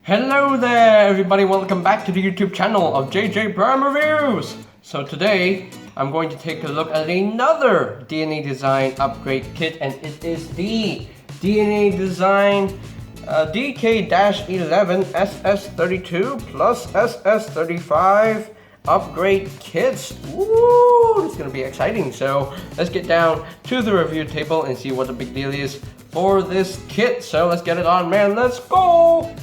Hello there everybody, welcome back to the YouTube channel of JJ Prime Reviews. So today I'm going to take a look at another DNA Design upgrade kit, and it is the DNA Design DK-11 SS32 plus SS35 upgrade kits. Woo! It's gonna be exciting. So let's get down to the review table and see what the big deal is for this kit. So let's get it on, man. Let's go!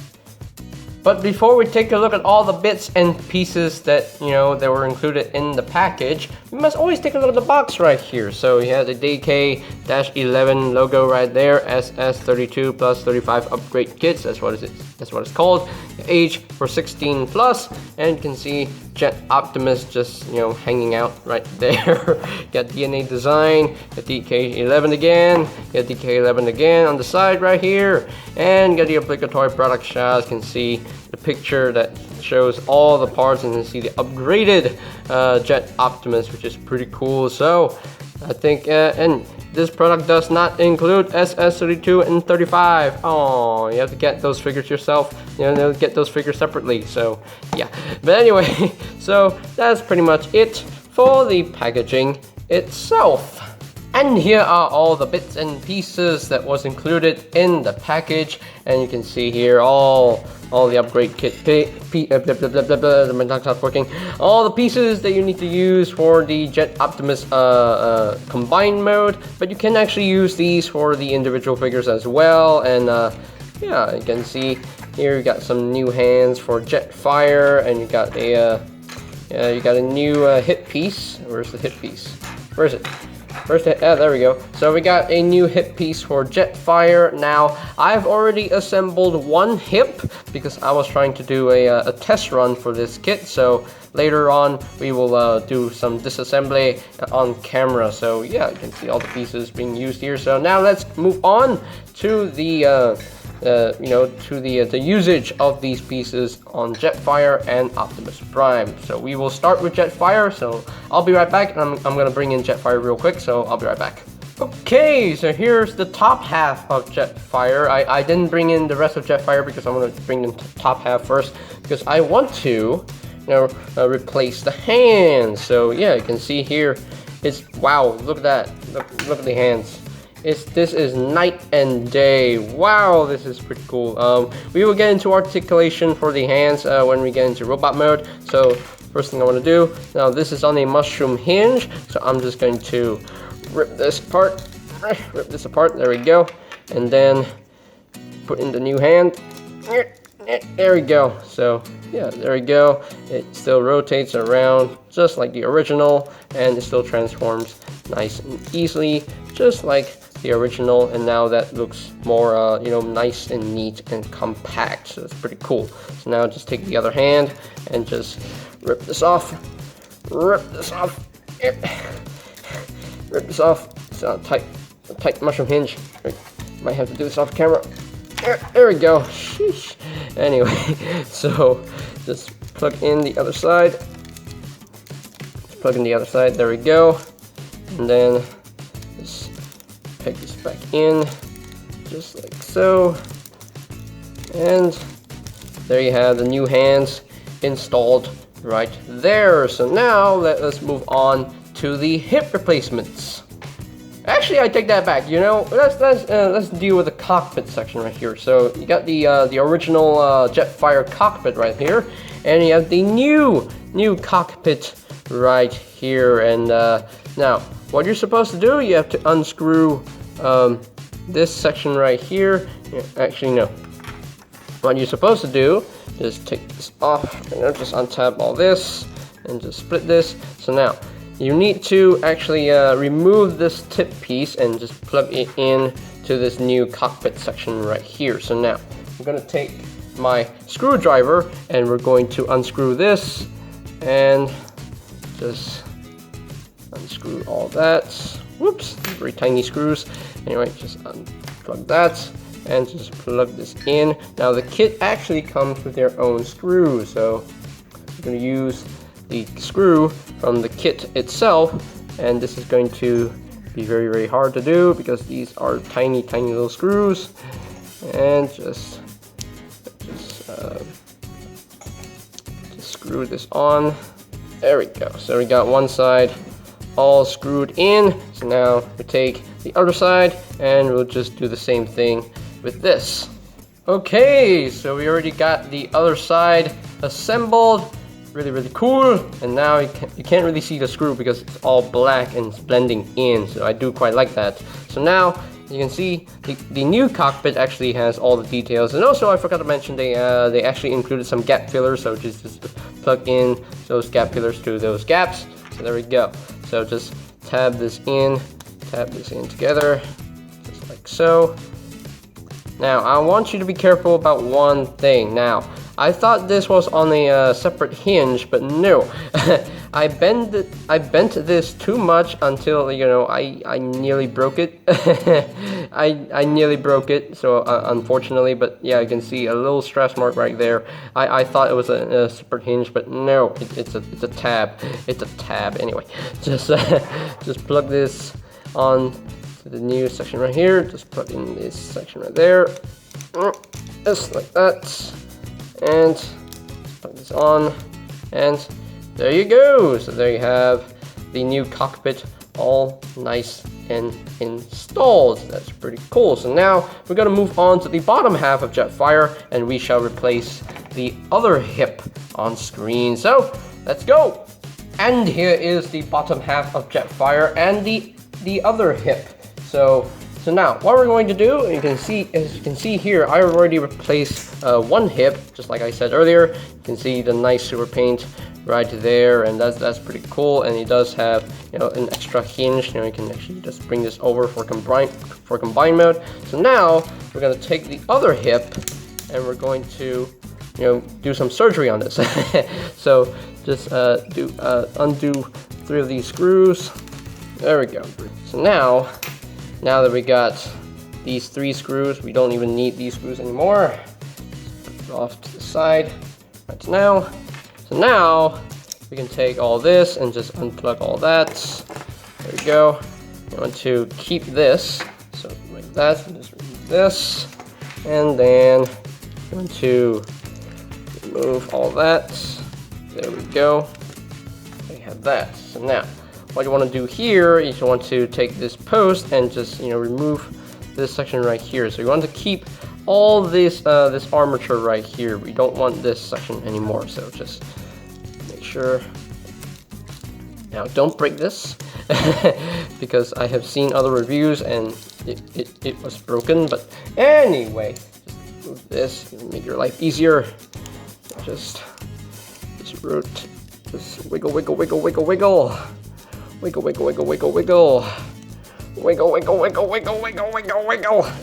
But before we take a look at all the bits and pieces that, that were included in the package, we must always take a look at the box right here. So you have the DK-11 logo right there, SS32 plus 35 upgrade kits, that's what it's called. Age for 16 plus, and you can see Jet Optimus just, hanging out right there. Got DNA Design, got DK-11 again, got DK-11 again on the side right here, and got the obligatory product shots. You can see the picture that shows all the parts, and you can see the upgraded Jet Optimus, which is pretty cool. So I think, and this product does not include SS32 and 35. Oh, you have to get those figures yourself. Get those figures separately. So yeah, but anyway, so that's pretty much it for the packaging itself. And here are all the bits and pieces that was included in the package, and you can see here all the upgrade kit, my tongue stopped working. All the pieces that you need to use for the Jet Optimus combined mode, but you can actually use these for the individual figures as well. And yeah, you can see here you got some new hands for Jetfire, and you got a new hip piece. Where's the hip piece? Where is it? There we go. So we got a new hip piece for Jetfire. Now, I've already assembled one hip because I was trying to do a test run for this kit. So later on, we will do some disassembly on camera. So yeah, you can see all the pieces being used here. So now let's move on to the the usage of these pieces on Jetfire and Optimus Prime. So we will start with Jetfire, so I'll be right back, and I'm gonna bring in Jetfire real quick, so I'll be right back. Okay, so here's the top half of Jetfire. I didn't bring in the rest of Jetfire because I'm gonna bring the top half first, because I want to replace the hands. So yeah, you can see here, it's, wow, look at that, look at the hands. This is night and day. Wow, this is pretty cool. We will get into articulation for the hands when we get into robot mode. So first thing I want to do, now this is on a mushroom hinge, so I'm just going to rip this apart, there we go, and then put in the new hand. There we go. So yeah, there we go. It still rotates around just like the original, and it still transforms nice and easily, just like the original. And now that looks more nice and neat and compact, so it's pretty cool. So now just take the other hand and just rip this off. It's a tight mushroom hinge. Might have to do this off camera. There we go. Sheesh. Anyway, so just plug in the other side. There we go. And then just peg this back in, just like so. And there you have the new hands installed right there. So now let us move on to the hip replacements. Actually, I take that back. Let's deal with the cockpit section right here. So you got the original Jetfire cockpit right here, and you have the new cockpit right here. And now, what you're supposed to do, you have to unscrew this section right here. Actually, no. What you're supposed to do is take this off, and just untap all this, and just split this. So now, you need to actually remove this tip piece and just plug it in to this new cockpit section right here. So now I'm going to take my screwdriver, and we're going to unscrew this and just unscrew all that. Whoops, very tiny screws. Anyway, just unplug that and just plug this in. Now the kit actually comes with their own screws, so I'm going to use the screw from the kit itself, and this is going to be very hard to do because these are tiny little screws. And just screw this on. There we go. So we got one side all screwed in. So now we take the other side and we'll just do the same thing with this. Okay, so we already got the other side assembled. Really cool. And now you can't really see the screw because it's all black and it's blending in. So I do quite like that. So now you can see the new cockpit actually has all the details. And also I forgot to mention they actually included some gap fillers. So just plug in those gap fillers to those gaps. So there we go. So just tab this in together, just like so. Now I want you to be careful about one thing. Now I thought this was on a separate hinge, but no. I bent this too much until, you know, I nearly broke it. I nearly broke it, so unfortunately, but yeah, you can see a little stress mark right there. I thought it was a separate hinge, but no, it's a tab. It's a tab anyway. Just plug this on to the new section right here. Just plug in this section right there, just like that. And plug this on, and there you go. So there you have the new cockpit all nice and installed. That's pretty cool. So now we're gonna move on to the bottom half of Jetfire, and we shall replace the other hip on screen. So let's go. And here is the bottom half of Jetfire and the other hip. So now what we're going to do, as you can see here, I already replaced one hip, just like I said earlier. You can see the nice super paint right there, and that's pretty cool. And it does have, you know, an extra hinge. You know, you can actually just bring this over for combine mode. So now we're going to take the other hip and we're going to, you know, do some surgery on this. So just undo 3 of these screws. There we go. So now that we got these 3 screws, we don't even need these screws anymore. Just put it off to the side right now. So now we can take all this and just unplug all that. There we go. I want to keep this, so like that, and just remove this, and then I'm going to remove all that. There we go. We have that. So now what you want to do here is you want to take this post and just, you know, remove this section right here. So you want to keep all this armature right here. We don't want this section anymore. So just make sure. Now don't break this because I have seen other reviews and it was broken. But anyway, just move this and make your life easier. Just root, just wiggle. Wiggle. Wiggle.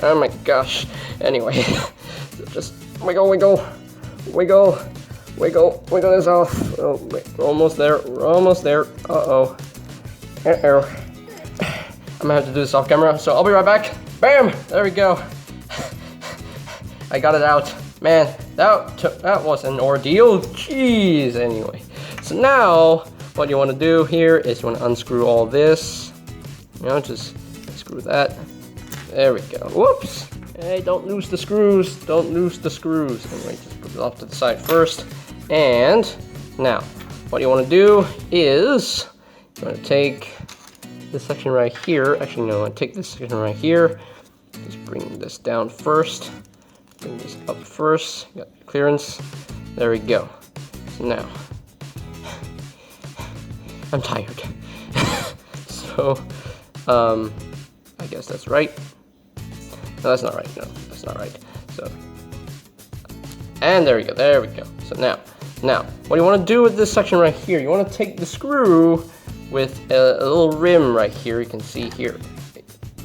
Oh my gosh. Anyway, just wiggle this off. Oh, wait, we're almost there. Uh-oh. I'm gonna have to do this off camera, so I'll be right back. Bam! There we go. I got it out. Man, that was an ordeal. Jeez. Anyway, so now what you want to do here is you want to unscrew all this. You know, just screw that. There we go. Whoops. Hey, don't lose the screws. Anyway, just put it off to the side first. And now, what you want to do is you want to take this section right here. Actually, no, I take this section right here. Just bring this down first. Bring this up first. Got clearance. There we go. So now, I'm tired. So, I guess that's right. No, that's not right. No, that's not right. So, and there we go. So now, what you want to do with this section right here, you want to take the screw with a little rim right here. You can see here.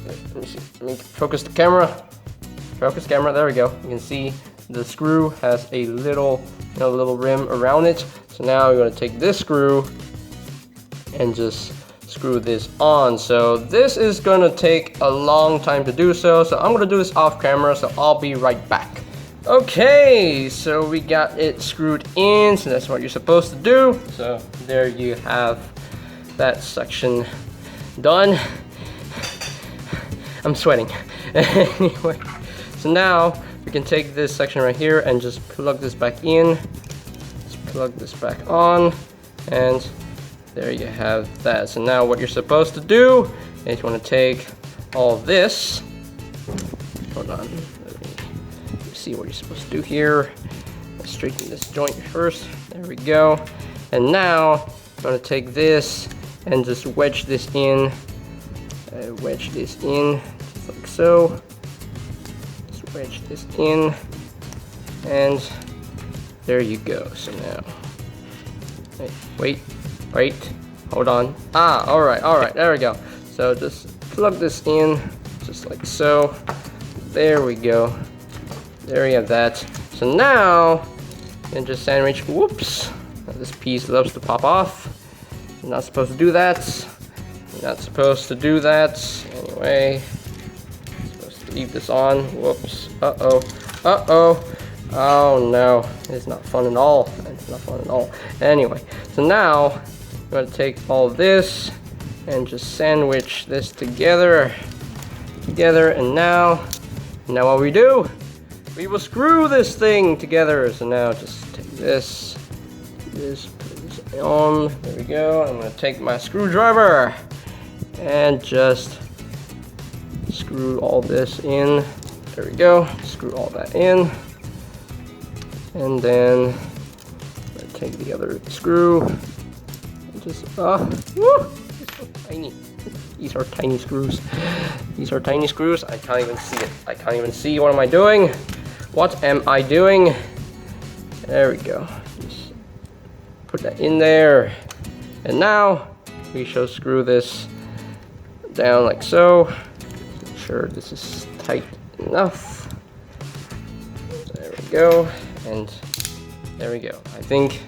Let me see. Let me focus the camera. Focus camera. There we go. You can see the screw has a little, little rim around it. So now we're going to take this screw and just screw this on. So this is going to take a long time to do so. So I'm going to do this off camera. So I'll be right back. Okay, so we got it screwed in. So that's what you're supposed to do. So there you have that section done. I'm sweating. Anyway, so now we can take this section right here and just plug this back in. Just plug this back on, and there you have that. So now what you're supposed to do is you want to take all this. Hold on, let me see what you're supposed to do here. Let's straighten this joint first. There we go. And now I'm going to take this and just wedge this in. Wedge this in, just like so. Just wedge this in, and there you go. So now, wait, hold on. Alright, there we go. So just plug this in, just like so. There we go. There you have that. So now, you can just sandwich, whoops. This piece loves to pop off. You're not supposed to do that. You're not supposed to do that. Anyway, you're supposed to leave this on. Whoops. Uh-oh. Oh no, it's not fun at all. It's not fun at all. Anyway, so now I'm going to take all this and just sandwich this together. And now what we do? We will screw this thing together. So now just take this, put this on. There we go. I'm going to take my screwdriver and just screw all this in. There we go. Screw all that in. And then I'm going to take the other screw and just, woo! It's so tiny. These are tiny screws. These are tiny screws. I can't even see it. I can't even see. What am I doing? What am I doing? There we go. Just put that in there. And now we shall screw this down like so. Make sure this is tight enough. There we go. And there we go. I think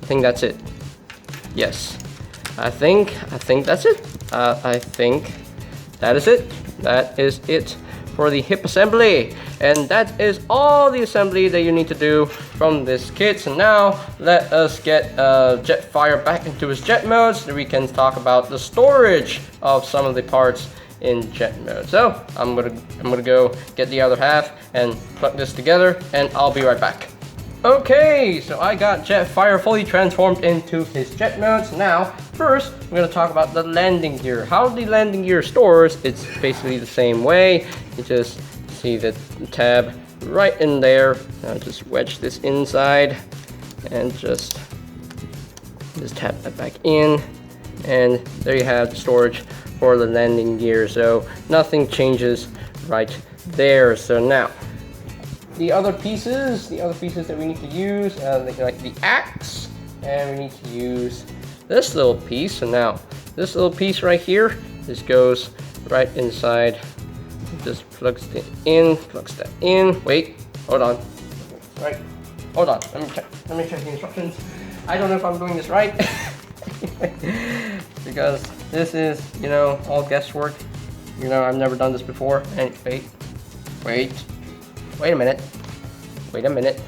that's it. Yes. I think that's it. I think that is it. That is it for the hip assembly. And that is all the assembly that you need to do from this kit. So now let us get Jetfire back into his jet mode so that we can talk about the storage of some of the parts in jet mode. So I'm gonna go get the other half and plug this together, and I'll be right back. Okay, so I got Jetfire fully transformed into his jet mode. So now, first, we're going to talk about the landing gear. How the landing gear stores, it's basically the same way. You just see the tab right in there. Now just wedge this inside and just tap that back in. And there you have the storage for the landing gear. So nothing changes right there. So now, the other pieces that we need to use, like the axe, and we need to use this little piece. So now, this little piece right here, this goes right inside. Just plugs that in. Wait, hold on. Right, hold on. Let me check the instructions. I don't know if I'm doing this right, because this is, all guesswork. I've never done this before. And wait a minute.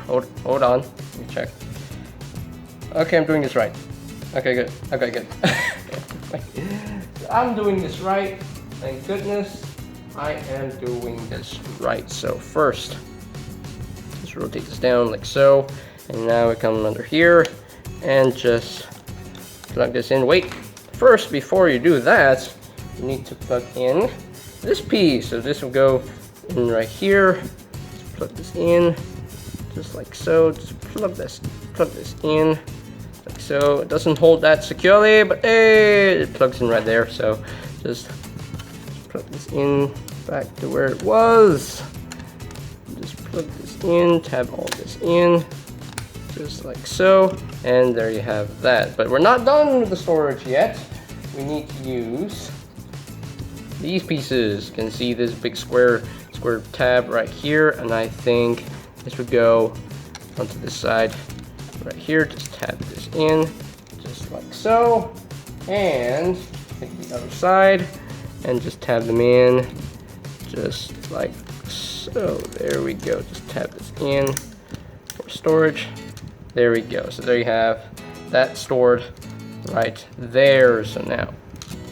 Hold on. Let me check. Okay, I'm doing this right. Okay, good. I'm doing this right. Thank goodness. I am doing this right. So first, just rotate this down like so. And now we come under here and just plug this in. Wait, first, before you do that, you need to plug in this piece. So this will go in right here. Plug this in, just like so. Just plug this in, like so. It doesn't hold that securely, but hey, it plugs in right there. So just plug this in back to where it was. Just plug this in, tab all this in, just like so. And there you have that. But we're not done with the storage yet. We need to use these pieces. You can see this big square tab right here, and I think this would go onto this side right here. Just tap this in, just like so, and take the other side and just tab them in, just like so. There we go. Just tab this in for storage. There we go. So there you have that stored right there. So now,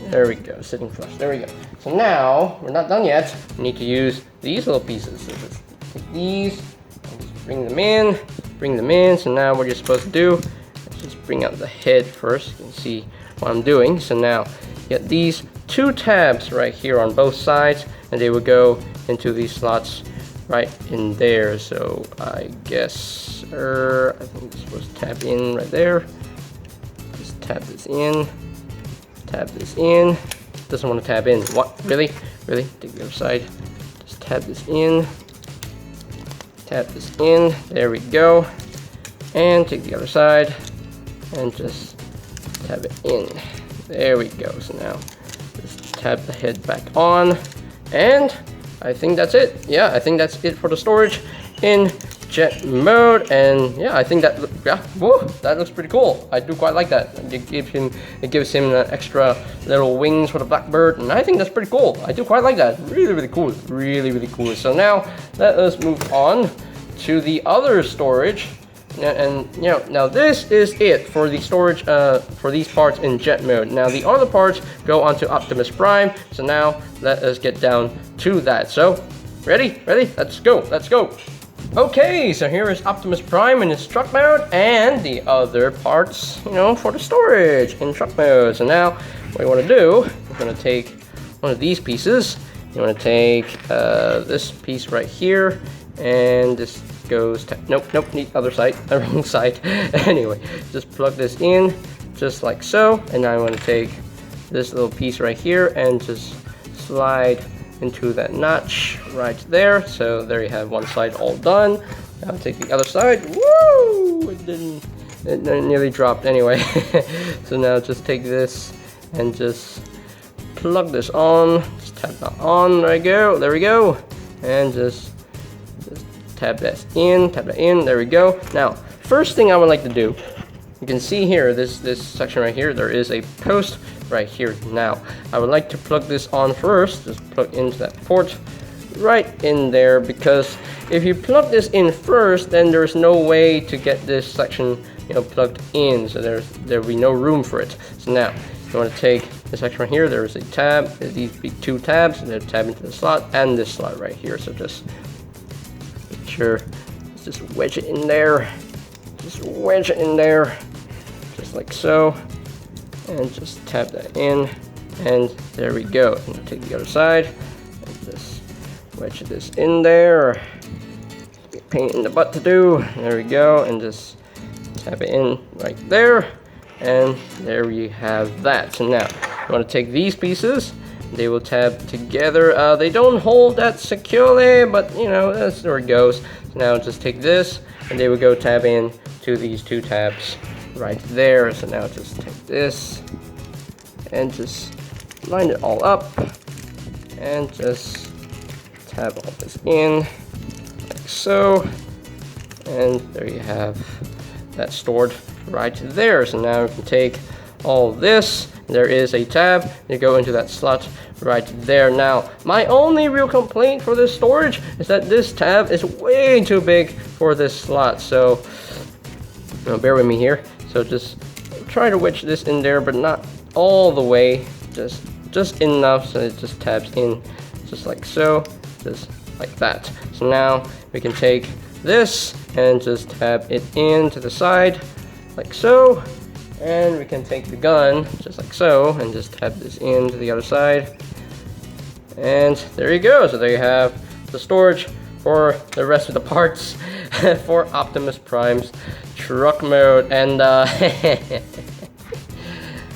there we go, sitting flush. There we go. So now, we're not done yet. We need to use these little pieces. So just take these, and just bring them in. So now what you're supposed to do just bring out the head first. You can see what I'm doing. So now you get these 2 tabs right here on both sides, and they will go into these slots right in there. So I guess I think this was tap in right there. Just tap this in. Tap this in. Doesn't want to tab in. What? Really? Really? Take the other side. Just tap this in. Tap this in. There we go. And take the other side. And just tap it in. There we go. So now just tap the head back on. And I think that's it. Yeah, I think that's it for the storage in jet mode. And yeah, I think that, yeah, whoa, that looks pretty cool. I do quite like that. It gives him extra little wings for the Blackbird, and I think that's pretty cool. I do quite like that. Really, really cool. Really, really cool. So now let us move on to the other storage. And you know, now this is it for the storage for these parts in jet mode. Now the other parts go onto Optimus Prime. So now let us get down to that. So ready? Let's go. Okay, so here is Optimus Prime in its truck mode and the other parts, you know, for the storage in truck mode. So now what you want to do, you're going to take one of these pieces. You want to take this piece right here, and this goes to, nope, the other side, the wrong side. Anyway, just plug this in just like so, and now I want to take this little piece right here and just slide into that notch right there. So there you have one side all done. Now take the other side. Woo! It nearly dropped anyway. So now just take this and just plug this on. Just tap that on. There we go. And just tap that in. There we go. Now, first thing I would like to do, you can see here, this section right here, there is a post right here. Now, I would like to plug this on first. Just plug into that port right in there, because if you plug this in first, then there's no way to get this section, you know, plugged in. So there'll be no room for it. So now, you want to take this section right here. There is a tab. These big 2 tabs. And then tab into the slot and this slot right here. So just make sure, just wedge it in there. Just wedge it in there, just like so, and just tap that in, and there we go. And take the other side and just wedge this in there. Pain in the butt to do. There we go, and just tap it in right there, and there we have that. So now you want to take these pieces. They will tab together. They don't hold that securely, but you know, that's where it goes. So now just take this, and they will go tab in to these 2 tabs right there. So now just take this and just line it all up and just tab all this in like so, and there you have that stored right there. So now we can take all this. There is a tab. You go into that slot right there. Now, my only real complaint for this storage is that this tab is way too big for this slot. So, bear with me here. So just try to wedge this in there, but not all the way. Just enough so it just tabs in, just like so, just like that. So now we can take this and just tab it in to the side, like so. And we can take the gun, just like so, and just tap this in to the other side. And there you go. So there you have the storage for the rest of the parts for Optimus Prime's truck mode. And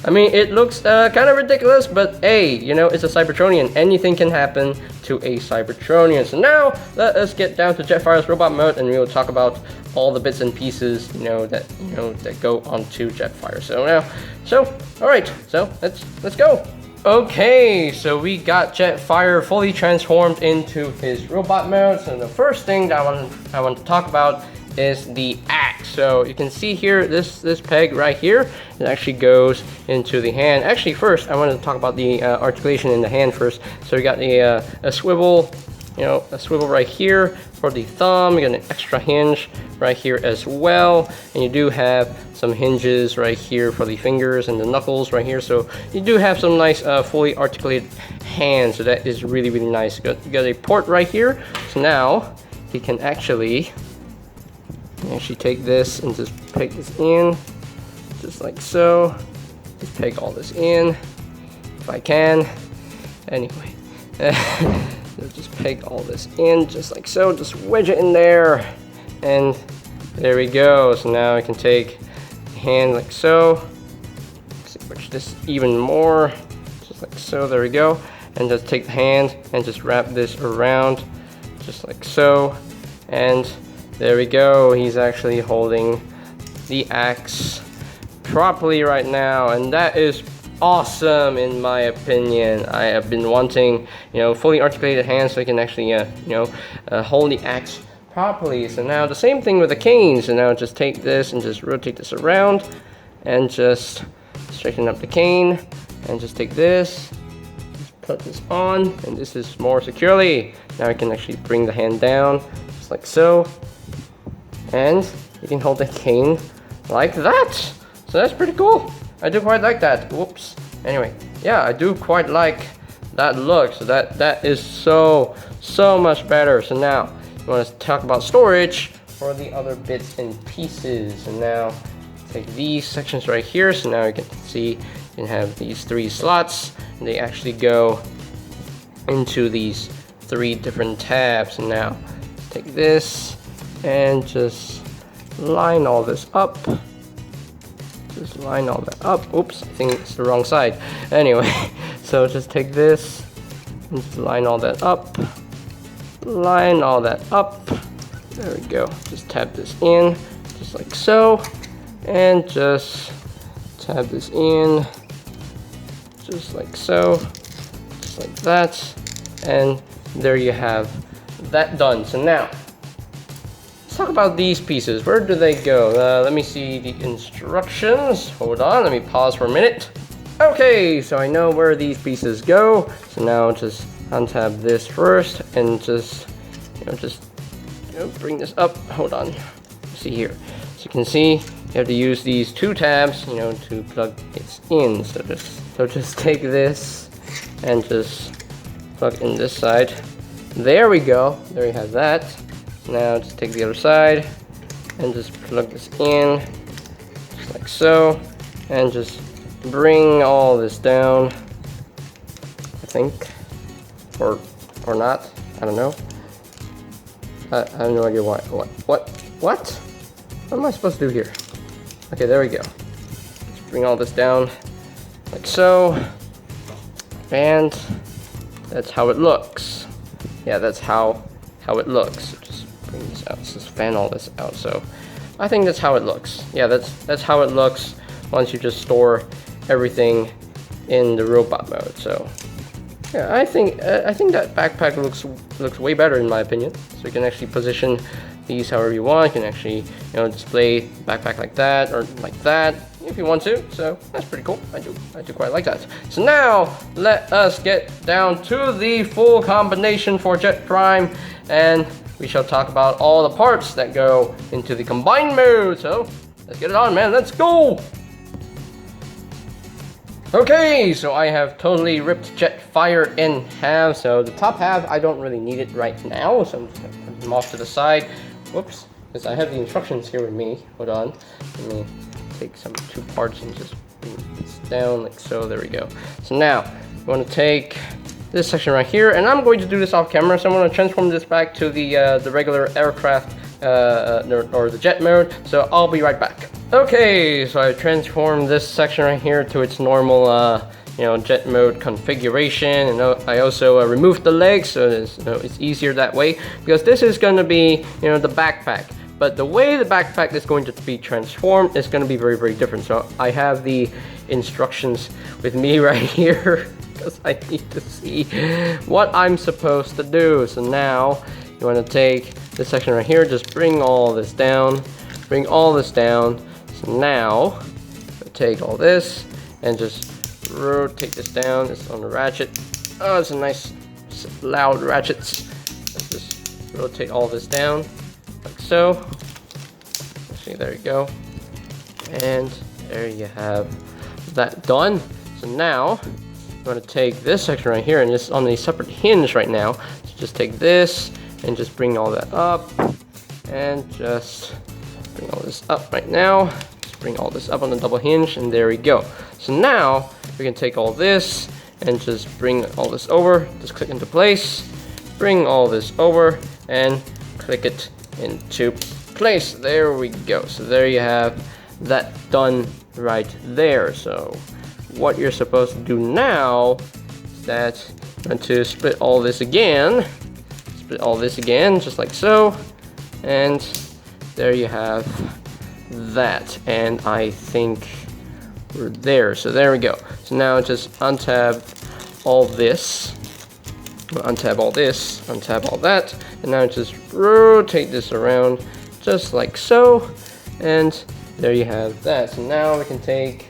I mean, it looks kind of ridiculous, but hey, you know, it's a Cybertronian. Anything can happen to a Cybertronian. So now let us get down to Jetfire's robot mode, and we will talk about all the bits and pieces, that go onto Jetfire. All right, so let's go. Okay, so we got Jetfire fully transformed into his robot mode. So the first thing that I want to talk about is the axe. So you can see here, this peg right here, it actually goes into the hand. Actually, first I wanted to talk about the articulation in the hand first. So we got a swivel, a swivel right here for the thumb. You got an extra hinge right here as well, and you do have some hinges right here for the fingers and the knuckles right here. So you do have some nice fully articulated hands. So that is really, really nice. You got a port right here. So now he can actually take this and just peg this in just like so. Just peg all this in, if I can. Anyway, just peg all this in, just like so. Just wedge it in there, and there we go. So now I can take the hand like so. Wedge this even more, just like so. There we go. And just take the hand and just wrap this around, just like so. And there we go. He's actually holding the axe properly right now, and that is awesome in my opinion. I have been wanting, fully articulated hands so I can actually, hold the axe properly. So now the same thing with the cane. So now just take this and just rotate this around, and just straighten up the cane, and just take this, just put this on, and this is more securely. Now I can actually bring the hand down, just like so, and you can hold the cane like that. So that's pretty cool. I do quite like that. Whoops. Anyway, yeah, I do quite like that look. So that is so much better. So now you want to talk about storage for the other bits and pieces. And now take these sections right here. So now you can see you can have these 3 slots, and they actually go into these 3 different tabs. And now take this and just line all this up. Just line all that up. Oops, I think it's the wrong side. Anyway, so just take this and just line all that up. Line all that up. There we go. Just tab this in, just like so. And just tab this in, just like so. Just like that. And there you have that done. So now, let's talk about these pieces. Where do they go? Let me see the instructions. Hold on, let me pause for a minute. Okay, so I know where these pieces go. So now just untab this first, and just bring this up. Hold on. See here. So you can see you have to use these 2 tabs, to plug it in. So just take this and just plug in this side. There we go. There you have that. Now just take the other side and just plug this in, just like so, and just bring all this down, I think, or not, I don't know. I have no idea what am I supposed to do here? Okay, there we go. Just bring all this down, like so, and that's how it looks. Yeah, that's how it looks. So just bring this out, just fan all this out. So I think that's how it looks. Yeah, that's how it looks once you just store everything in the robot mode. So yeah, I think that backpack looks way better in my opinion. So you can actually position these however you want. You can actually display backpack like that or like that if you want to. So that's pretty cool. I do quite like that. So now let us get down to the full combination for Jet Prime, and we shall talk about all the parts that go into the combined mode. So let's get it on, man. Let's go. Okay, so I have totally ripped Jetfire in half. So the top half, I don't really need it right now, so I'm just gonna put them off to the side. Whoops, because I have the instructions here with me. Hold on, let me take some 2 parts and just bring this down like so. There we go. So now you want to take this section right here, and I'm going to do this off camera. So I'm going to transform this back to the regular aircraft or the jet mode. So I'll be right back. Okay, so I transformed this section right here to its normal jet mode configuration, and I also removed the legs, so it's easier that way, because this is going to be the backpack. But the way the backpack is going to be transformed is going to be very, very different. So I have the instructions with me right here because I need to see what I'm supposed to do. So now you want to take this section right here, just bring all this down, bring all this down. So now take all this and just rotate this down. It's on the ratchet. Oh, it's a nice loud ratchets. Let's just rotate all this down like so. See, there you go. And there you have that done. So now I'm going to take this section right here, and it's on a separate hinge right now. So just take this and just bring all that up, and just bring all this up right now. Just bring all this up on the double hinge, and there we go. So now we can take all this and just bring all this over, just click into place, bring all this over, and click it into place. There we go. So there you have that done right there. So what you're supposed to do now is that you want to split all this again, just like so, and there you have that. And I think we're there. So there we go. So now just untab all this, untap all this, untap all that, and now just rotate this around just like so, and there you have that. So now we can take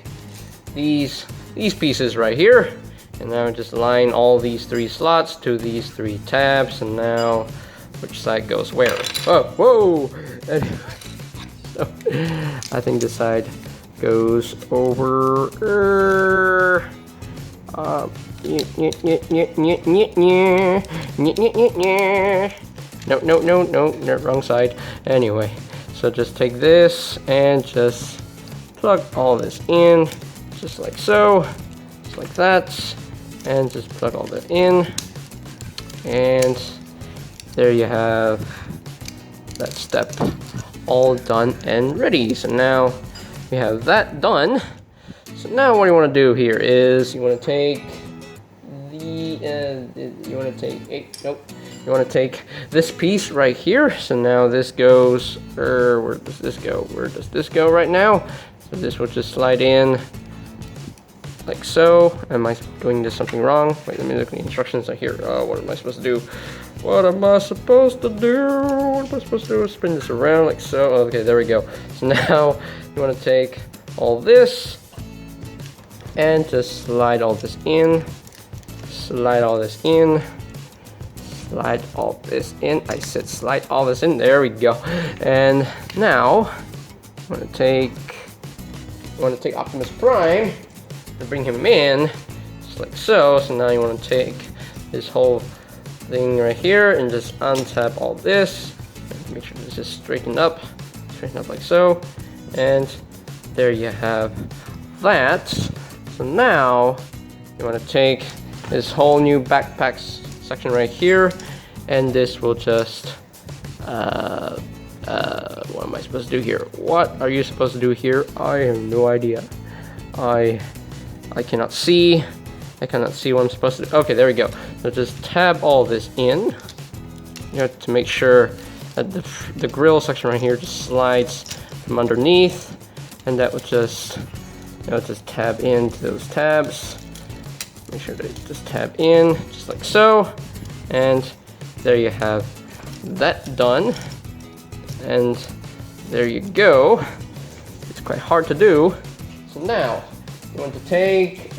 these pieces right here, and now just align all these 3 slots to these 3 tabs, and now which side goes where? Oh, whoa! Anyway, so I think this side goes over. No, wrong side. Anyway, so just take this and just plug all this in, just like so, just like that, and just plug all that in, and there you have that step all done and ready. So now we have that done. So now what you want to do here is you want to take you want to take this piece right here. So now this goes, where does this go? Where does this go right now? So this will just slide in like so. Am I doing this something wrong? Wait, let me look at the instructions right here. Oh, what am I supposed to do? What am I supposed to do? What am I supposed to do? Spin this around like so. Okay, there we go. So now you want to take all this and just slide all this in. Slide all this in. Slide all this in. I said slide all this in. There we go. And now I want to take Optimus Prime and bring him in just like so. So now you want to take this whole thing right here and just untap all this. Make sure this is straighten up like so. And there you have that. So now you want to take this whole new backpack section right here, and this will just what am I supposed to do here? What are you supposed to do here? I have no idea. I cannot see. I cannot see what I'm supposed to do. Okay, there we go. So just tab all this in. You have to make sure that the grill section right here just slides from underneath, and that would just just tab into those tabs. Make sure that you just tab in just like so, and there you have that done. And there you go. It's quite hard to do. So now you want to take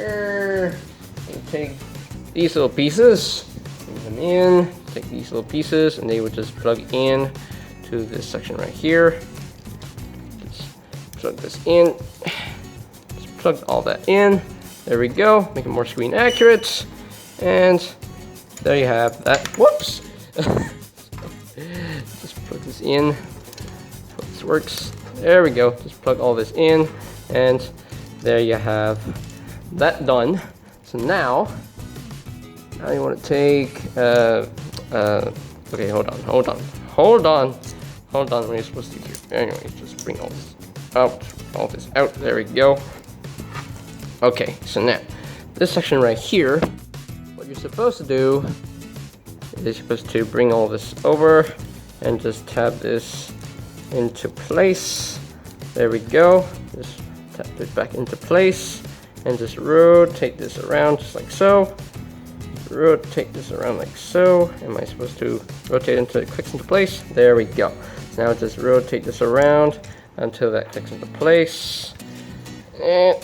these little pieces, bring them in, take these little pieces, and they would just plug in to this section right here. Just plug this in. Just plug all that in. There we go. Make it more screen accurate. And there you have that. Whoops! Just plug this in. Hope this works. There we go. Just plug all this in. And there you have that done. So now you want to take okay, hold on. What are you supposed to do here? Anyway, just bring all this out. There we go. Okay, so now this section right here, what you're supposed to do is you're supposed to bring all this over and just tab this into place. There we go. Just tap it back into place and just rotate this around just like so. Rotate this around like so. Am I supposed to rotate until it clicks into place? There we go. Now just rotate this around until that clicks into place. And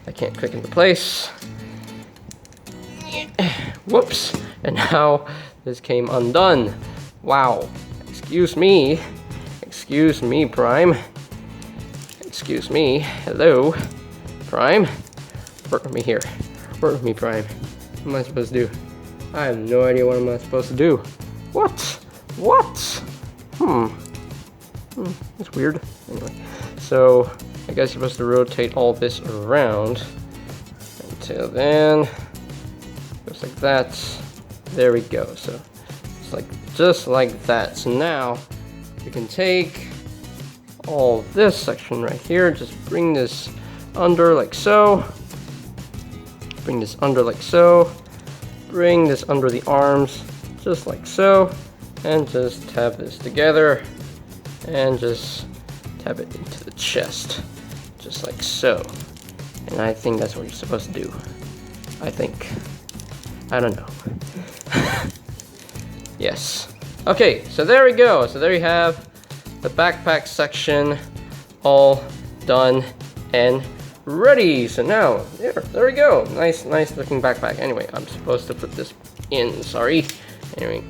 I can't click into place. Whoops. And now this came undone. Wow. Excuse me, Prime. Excuse me. Hello, Prime. Work with me here. Work with me, Prime. What am I supposed to do? I have no idea what I'm supposed to do. What? That's weird. Anyway, so I guess you're supposed to rotate all this around until then. Goes like that. There we go. So it's like just like that. So now we can take all this section right here, just bring this under like so. Bring this under like so. Bring this under the arms just like so. And just tap this together and just tap it into the chest just like so. And I think that's what you're supposed to do. I think. I don't know. Yes. Okay, so there we go. So there you have the backpack section all done and ready. So now, there we go. Nice looking backpack. Anyway, I'm supposed to put this in, sorry.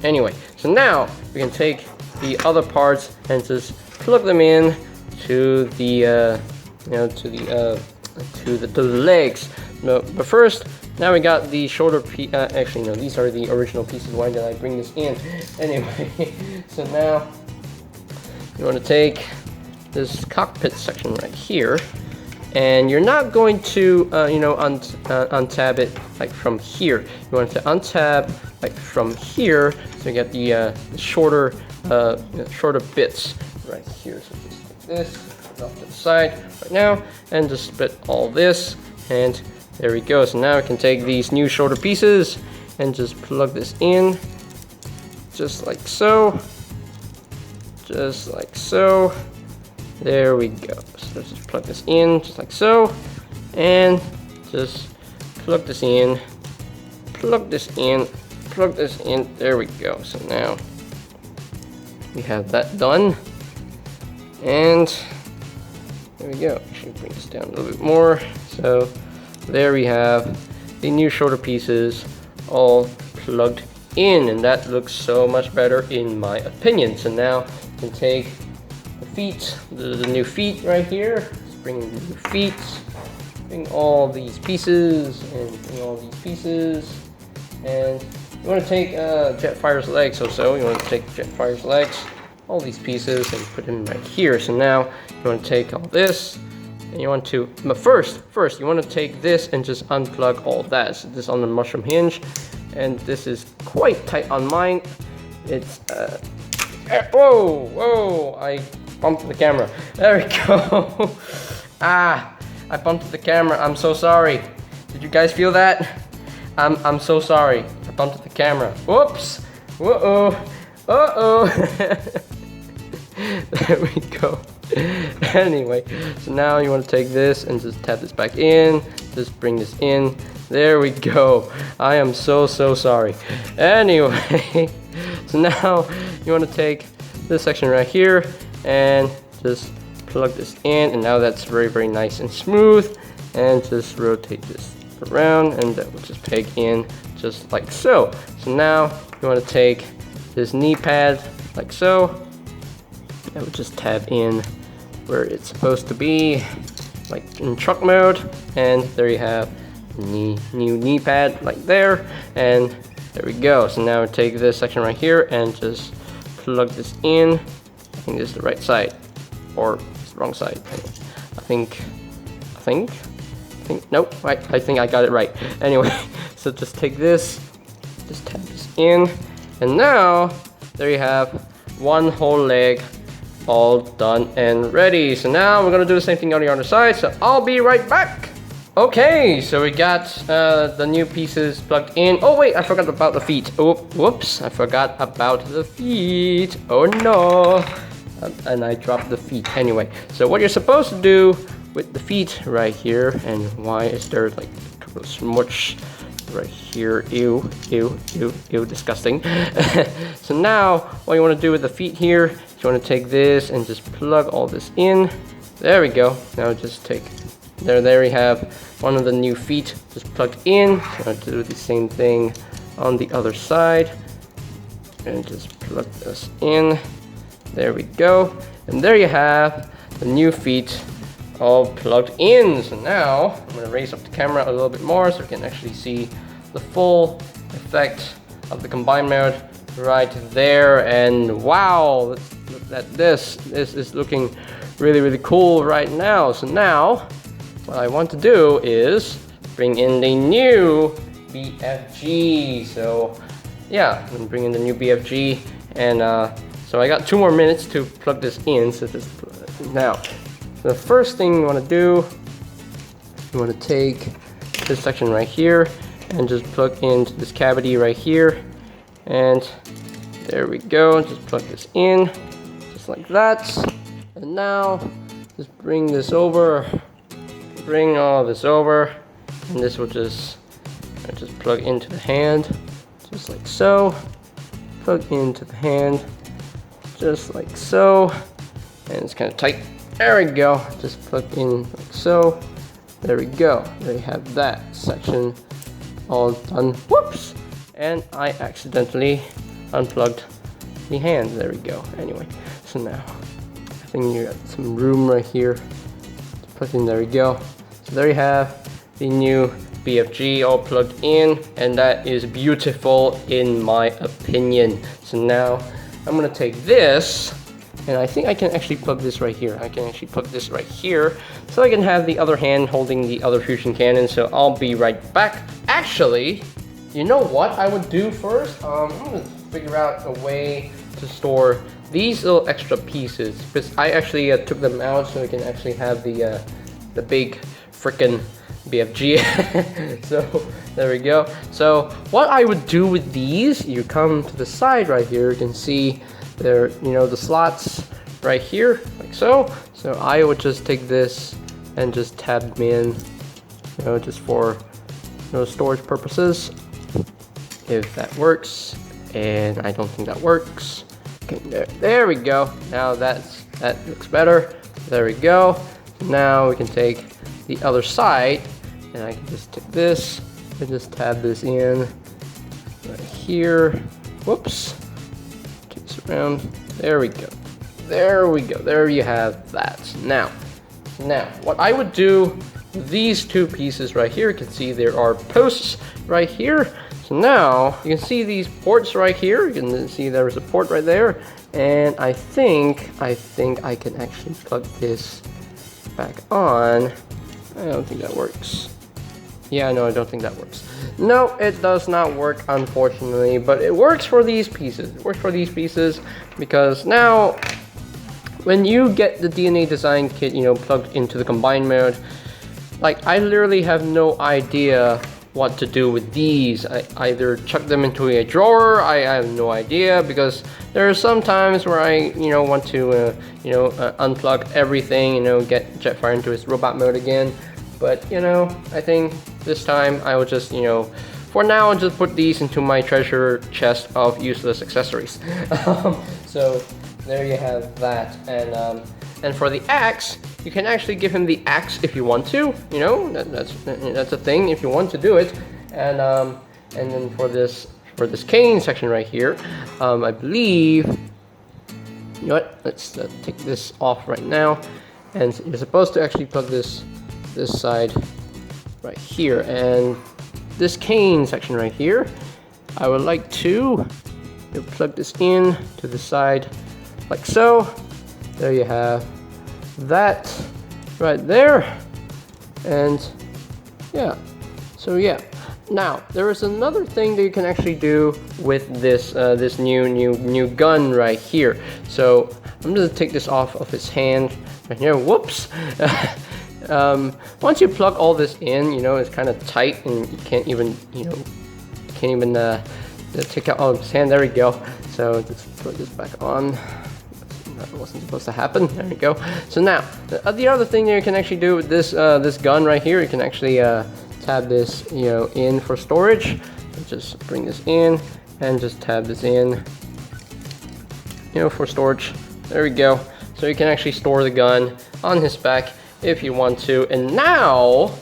Anyway, so now we can take the other parts and just plug them in to the, to the legs. No, but first, now we got the shoulder piece. Actually, no, these are the original pieces. Why did I bring this in? Anyway, so now you want to take this cockpit section right here, and you're not going to, untab it like from here. You want to untab like from here, so you get the shorter bits right here. So just like this, put it off to the side right now, and just split all this, and there we go. So now we can take these new shorter pieces and just plug this in, just like so. Just like so. There we go. So let's just plug this in, just like so. And just plug this in. Plug this in. Plug this in. There we go. So now we have that done. And there we go. Actually bring this down a little bit more. So there we have the new shoulder pieces all plugged in, and that looks so much better in my opinion. So now you can take the feet, the new feet right here. Let's bring in the new feet, bring all these pieces, and bring all these pieces. And you want to take Jetfire's legs, so you want to take Jetfire's legs, all these pieces, and put them right here. So now you want to take all this, and you want to, but first you want to take this and just unplug all that. So this on the mushroom hinge, and this is quite tight on mine. It's whoa, I bumped the camera. There we go. I bumped the camera. I'm so sorry. Did you guys feel that? I'm so sorry. I bumped the camera. Whoops. Uh-oh. There we go. Anyway, so now you want to take this and just tap this back in. Just bring this in. There we go. I am so sorry. Anyway, so now you want to take this section right here and just plug this in, and now that's very nice and smooth. And just rotate this around, and that will just peg in just like so. So now you want to take this knee pad like so. That would just tab in where it's supposed to be, like in truck mode, and there you have the new knee pad like there, and there we go. So now take this section right here and just plug this in. I think this is the right side, or it's the wrong side. I think, nope, I think I got it right. Anyway, so just take this, just tap this in, and now there you have one whole leg all done and ready. So now we're gonna do the same thing on the other side, so I'll be right back. Okay, so we got the new pieces plugged in. Oh wait, I forgot about the feet. Oh, whoops, I forgot about the feet. Oh no. And I dropped the feet. Anyway, so what you're supposed to do with the feet right here, and why is there like a couple of smush right here? Ew, disgusting. So now what you want to do with the feet here, you want to take this and just plug all this in. There we go. Now just take, there you have one of the new feet just plugged in. I'm going to do the same thing on the other side, and just plug this in. There we go. And there you have the new feet all plugged in. So now I'm going to raise up the camera a little bit more so you can actually see the full effect of the combined mode right there. And wow, look at this. This is looking really cool right now. So now, what I want to do is bring in the new BFG. So yeah, I'm gonna bring in the new BFG, and so I got 2 more minutes to plug this in. So now, the first thing you want to do, you want to take this section right here and just plug into this cavity right here, and there we go. Just plug this in, just like that. And now, just bring this over, bring all this over, and this will just plug into the hand, just like so. Plug into the hand, just like so. And it's kind of tight. There we go. Just plug in like so. There we go. There you have that section all done. Whoops! And I accidentally unplugged the hand. There we go. Anyway, so now I think you got some room right here. Plug in. There we go. So there you have the new BFG all plugged in, and that is beautiful in my opinion. So now I'm gonna take this, and I think I can actually plug this right here. I can actually plug this right here, so I can have the other hand holding the other fusion cannon. So I'll be right back. Actually, you know what I would do first? I'm gonna figure out a way to store these little extra pieces, because I actually took them out so I can actually have the big frickin' BFG. So there we go. So what I would do with these, you come to the side right here, you can see there, you know, the slots right here, like so. So I would just take this and just tab them in, you know, just for, you know, storage purposes, if that works. And I don't think that works. Okay, there we go. Now that looks better. There we go. Now we can take the other side, and I can just take this and just tab this in right here. Whoops. Take this around. There we go. There we go. There you have that. Now, what I would do with these 2 pieces right here, you can see there are posts right here. So now you can see these ports right here. You can see there's a port right there, and I think I can actually plug this back on. I don't think that works. Yeah, no, I don't think that works. No, it does not work, unfortunately, but it works for these pieces. It works for these pieces because now when you get the DNA design kit, you know, plugged into the combined mode, like I literally have no idea what to do with these. I either chuck them into a drawer. I have no idea, because there are some times where I, you know, want to, unplug everything, you know, get Jetfire into his robot mode again. But, you know, I think this time I will just, you know, for now I'll just put these into my treasure chest of useless accessories. So there you have that. And for the axe, you can actually give him the axe if you want to. You know, that's a thing if you want to do it. And then for this cane section right here, I believe. You know what? Let's take this off right now. And you're supposed to actually plug this side right here, and this cane section right here, I would like to plug this in to the side like so. There you have that right there. And yeah, so yeah, now there is another thing that you can actually do with this new gun right here. So I'm gonna take this off of his hand right here. Whoops. Once you plug all this in, you know, it's kind of tight and you can't even take out all of his hand. There we go. So just put this back on. That wasn't supposed to happen. There we go. So now, the other thing that you can actually do with this gun right here, you can actually tab this, you know, in for storage. Just bring this in and just tab this in, you know, for storage. There we go. So you can actually store the gun on his back if you want to. And now,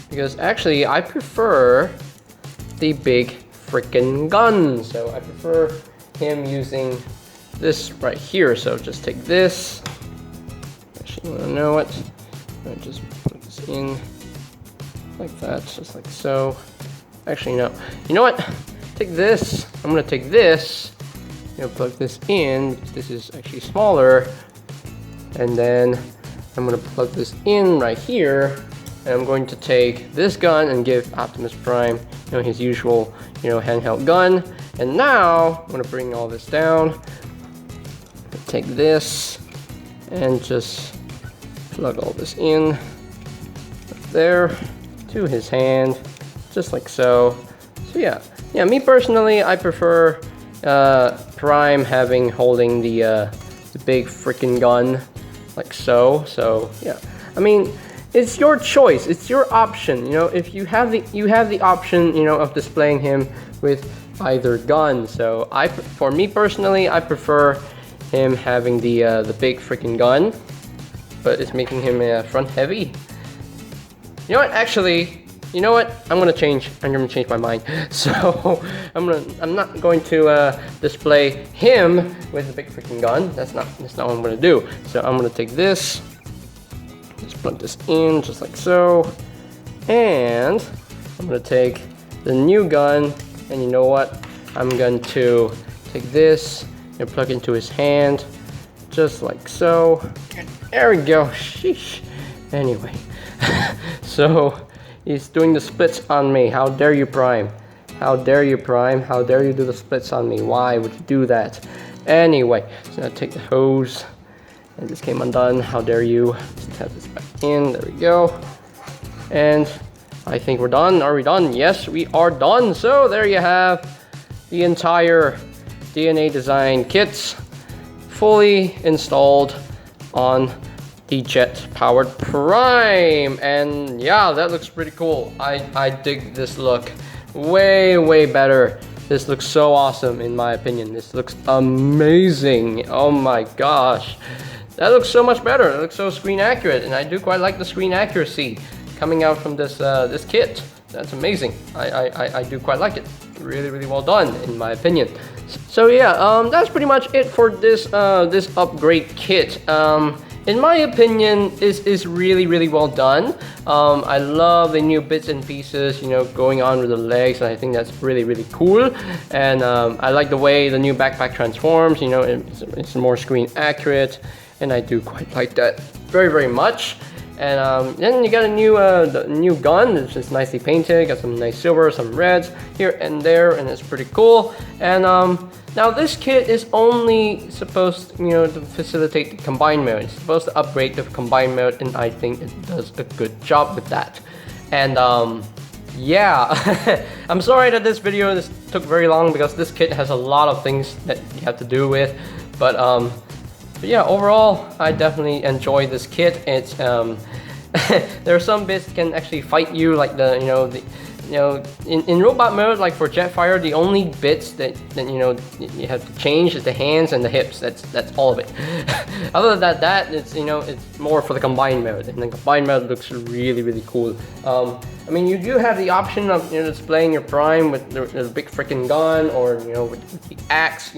because actually I prefer the big freaking gun, so I prefer him using this right here. So just take this. Actually, you want to know what? I just put this in like that, just like so. Actually, no. You know what? Take this. I'm gonna take this. You know, plug this in. This is actually smaller, and then I'm gonna plug this in right here, and I'm going to take this gun and give Optimus Prime, his usual, handheld gun. And now I'm gonna bring all this down. Take this and just plug all this in right there to his hand, just like so. So yeah, me personally, I prefer Prime holding the big freaking gun, like so. So yeah, I mean, it's your choice, it's your option. If you have the option, of displaying him with either gun. So for me personally, I prefer him having the big freaking gun, but it's making him front heavy. You know what? Actually, you know what? I'm gonna change my mind. So I'm not going to display him with the big freaking gun. That's not what I'm gonna do. So I'm gonna take this, just plug this in just like so, and I'm gonna take the new gun, and you know what? I'm going to take this and plug into his hand, just like so. There we go. Sheesh. Anyway, so he's doing the splits on me. How dare you, Prime? How dare you, Prime? How dare you do the splits on me? Why would you do that? Anyway, so now take the hose, and this came undone. How dare you? Just tap this back in. There we go. And I think we're done. Are we done? Yes, we are done. So there you have the entire DNA design kits fully installed on the jet-powered Prime. And yeah, that looks pretty cool. I dig this look way better. This looks so awesome in my opinion. This looks amazing. Oh my gosh, that looks so much better. It looks so screen accurate, and I do quite like the screen accuracy coming out from this this kit. That's amazing. I do quite like it. Really well done in my opinion. So yeah, that's pretty much it for this this upgrade kit. In my opinion, this is really well done. I love the new bits and pieces, going on with the legs, and I think that's really cool. And I like the way the new backpack transforms. It's more screen accurate, and I do quite like that very much. And then you got a new gun. It's just nicely painted. Got some nice silver, some reds here and there, and it's pretty cool. And now this kit is only supposed, to facilitate the combined mode. It's supposed to upgrade the combined mode, and I think it does a good job with that. And yeah, I'm sorry that this took very long, because this kit has a lot of things that you have to do with. But yeah, overall, I definitely enjoy this kit. It's there are some bits that can actually fight you, like in robot mode, like for Jetfire, the only bits that you have to change is the hands and the hips. That's all of it. Other than that, it's it's more for the combined mode, and the combined mode looks really cool. I mean, you do have the option of displaying your Prime with the big freaking gun, or with the axe,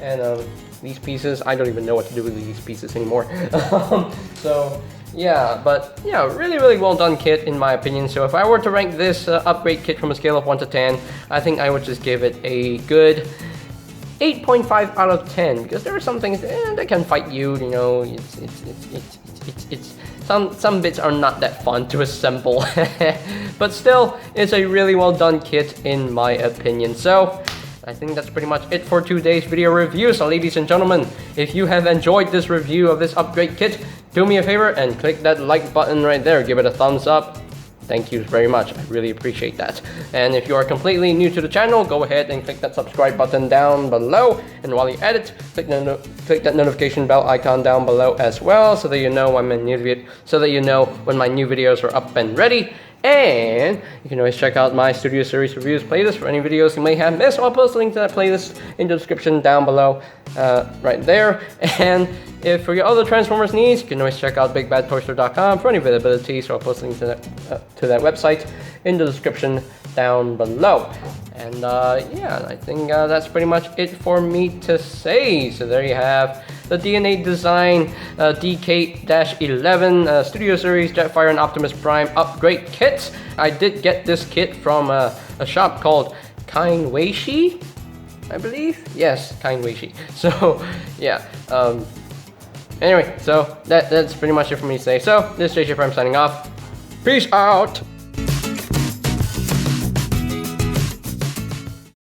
and these pieces, I don't even know what to do with these pieces anymore. So yeah, but yeah, really well done kit in my opinion. So if I were to rank this upgrade kit from a scale of 1 to 10, I think I would just give it a good 8.5 out of 10, because there are some things that can fight you. It's some bits are not that fun to assemble, but still, it's a really well done kit in my opinion. So I think that's pretty much it for today's video review. So ladies and gentlemen, if you have enjoyed this review of this upgrade kit, do me a favor and click that like button right there. Give it a thumbs up. Thank you very much. I really appreciate that. And if you are completely new to the channel, go ahead and click that subscribe button down below. And while you're at it, click that notification bell icon down below as well, so that you know when my new videos are up and ready. And you can always check out my Studio Series Reviews playlist for any videos you may have missed. I'll post a link to that playlist in the description down below, right there. And if for your other Transformers needs, you can always check out bigbadposter.com for any availability. So I'll post a link to that website in the description down below. And yeah, I think that's pretty much it for me to say. So there you have the DNA Design DK-11 Studio Series Jetfire and Optimus Prime upgrade kit. I did get this kit from a shop called Kindweishi, I believe. Yes, Kindweishi. So yeah, Anyway, so that's pretty much it for me to say. So, this is JJ Prime signing off. Peace out!